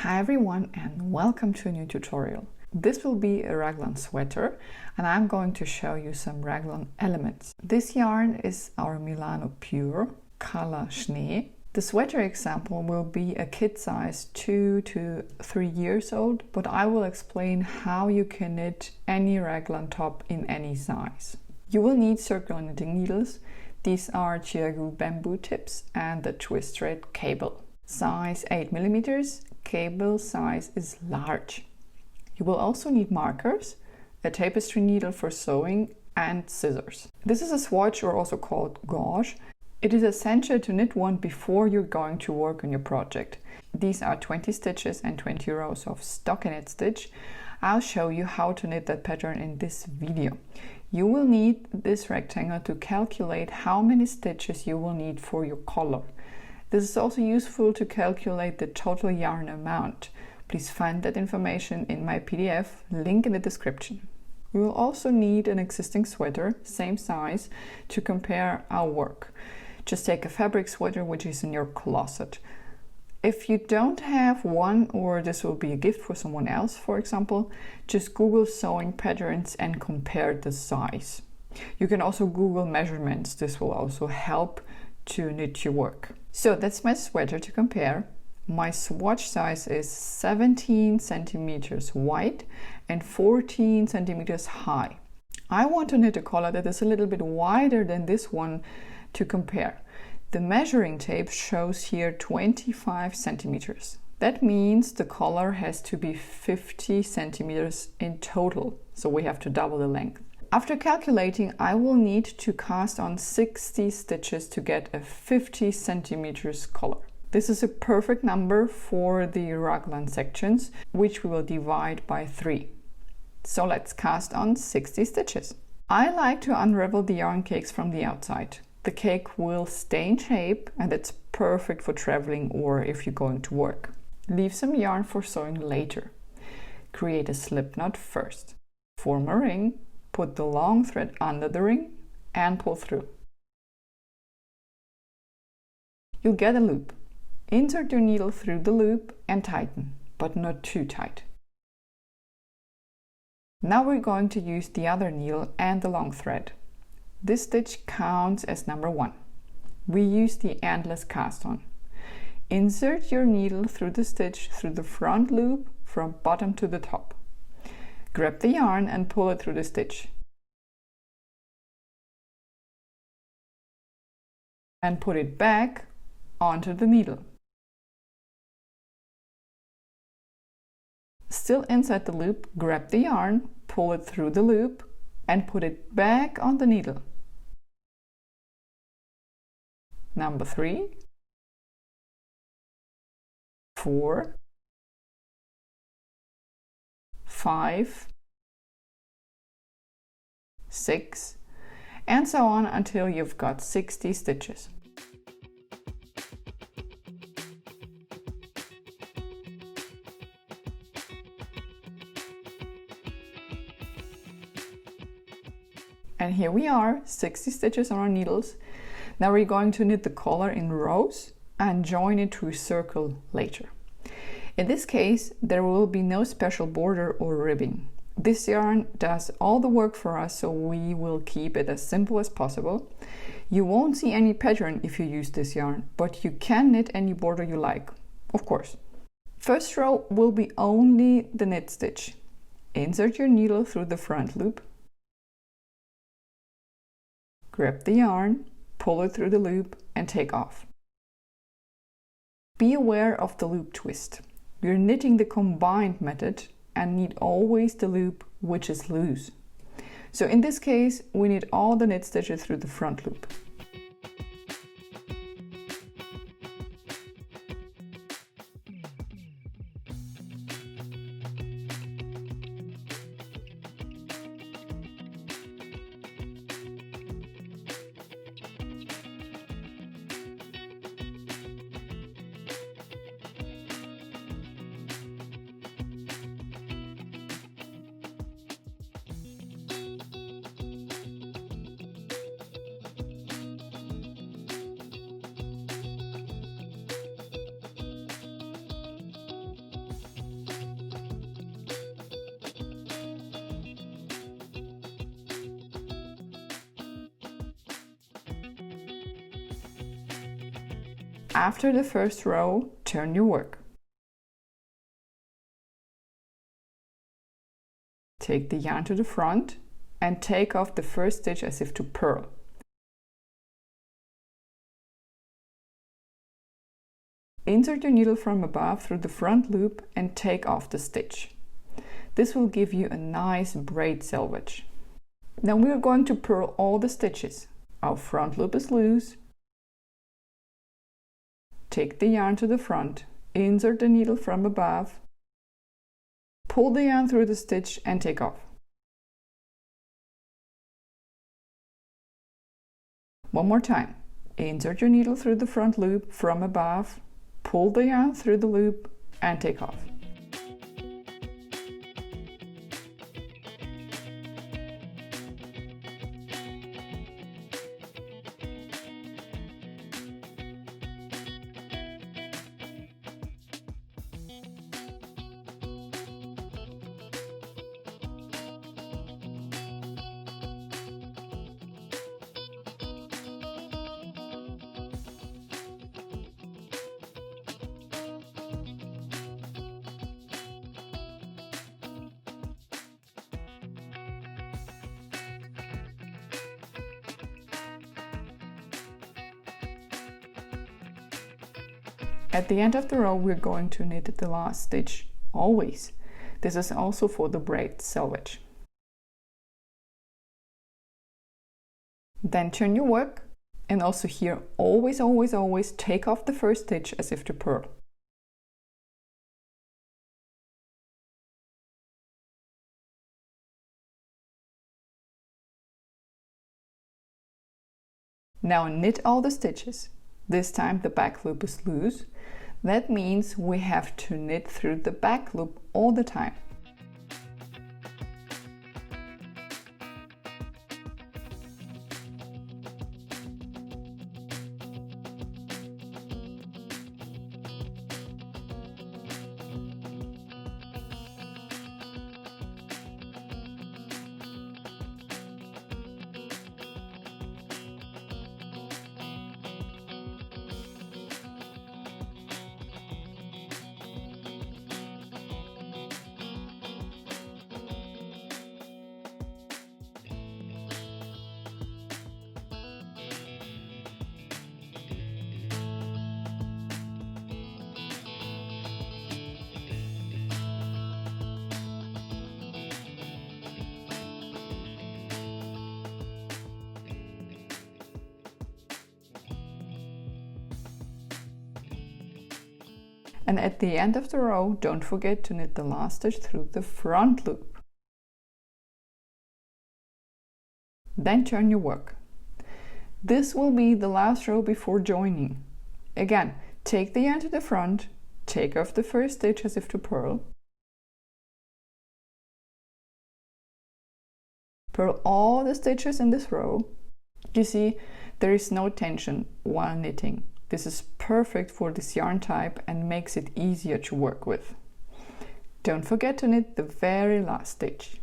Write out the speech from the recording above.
Hi everyone and welcome to a new tutorial. This will be a Raglan sweater and I'm going to show you some Raglan elements. This yarn is our Milano Pure, color Schnee. The sweater example will be a kid size 2 to 3 years old, but I will explain how you can knit any Raglan top in any size. You will need circular knitting needles. These are ChiaoGoo bamboo tips and the twist red cable. Size 8 millimeters. Cable size is large. You will also need markers, a tapestry needle for sewing and scissors. This is a swatch, or also called gauge. It is essential to knit one before you're going to work on your project. These are 20 stitches and 20 rows of stockinette stitch. I'll show you how to knit that pattern in this video. You will need this rectangle to calculate how many stitches you will need for your collar. This is also useful to calculate the total yarn amount. Please find that information in my PDF, link in the description. We will also need an existing sweater, same size, to compare our work. Just take a fabric sweater which is in your closet. If you don't have one, or this will be a gift for someone else, for example, just Google sewing patterns and compare the size. You can also Google measurements. This will also help to knit your work. So that's my sweater to compare. My swatch size is 17 centimeters wide and 14 centimeters high. I want to knit a collar that is a little bit wider than this one to compare. The measuring tape shows here 25 centimeters. That means the collar has to be 50 centimeters in total, so we have to double the length. After calculating, I will need to cast on 60 stitches to get a 50 centimeters collar. This is a perfect number for the Raglan sections, which we will divide by 3. So let's cast on 60 stitches. I like to unravel the yarn cakes from the outside. The cake will stay in shape and it's perfect for traveling or if you're going to work. Leave some yarn for sewing later. Create a slip knot first. Form a ring. Put the long thread under the ring and pull through. You'll get a loop. Insert your needle through the loop and tighten, but not too tight. Now we're going to use the other needle and the long thread. This stitch counts as number 1. We use the endless cast on. Insert your needle through the stitch through the front loop from bottom to the top. Grab the yarn and pull it through the stitch. And put it back onto the needle. Still inside the loop, grab the yarn, pull it through the loop, and put it back on the needle. Number 3, 4, 5, 6, and so on until you've got 60 stitches. And here we are, 60 stitches on our needles. Now we're going to knit the collar in rows and join it to a circle later. In this case, there will be no special border or ribbing. This yarn does all the work for us, so we will keep it as simple as possible. You won't see any pattern if you use this yarn, but you can knit any border you like, of course. First row will be only the knit stitch. Insert your needle through the front loop. Grab the yarn, pull it through the loop and take off. Be aware of the loop twist. We're knitting the combined method and need always the loop which is loose. So in this case, we knit all the knit stitches through the front loop. After the first row, turn your work. Take the yarn to the front and take off the first stitch as if to purl. Insert your needle from above through the front loop and take off the stitch. This will give you a nice braid selvage. Now we are going to purl all the stitches. Our front loop is loose. Take the yarn to the front, insert the needle from above, pull the yarn through the stitch and take off. One more time. Insert your needle through the front loop from above, pull the yarn through the loop and take off. At the end of the row, we're going to knit the last stitch, always. This is also for the braid selvage. Then turn your work, and also here, always, always, always take off the first stitch as if to purl. Now knit all the stitches. This time the back loop is loose. That means we have to knit through the back loop all the time. And at the end of the row, don't forget to knit the last stitch through the front loop. Then turn your work. This will be the last row before joining. Again, take the yarn to the front, take off the first stitch as if to purl. Purl all the stitches in this row. You see, there is no tension while knitting. This is perfect for this yarn type and makes it easier to work with. Don't forget to knit the very last stitch.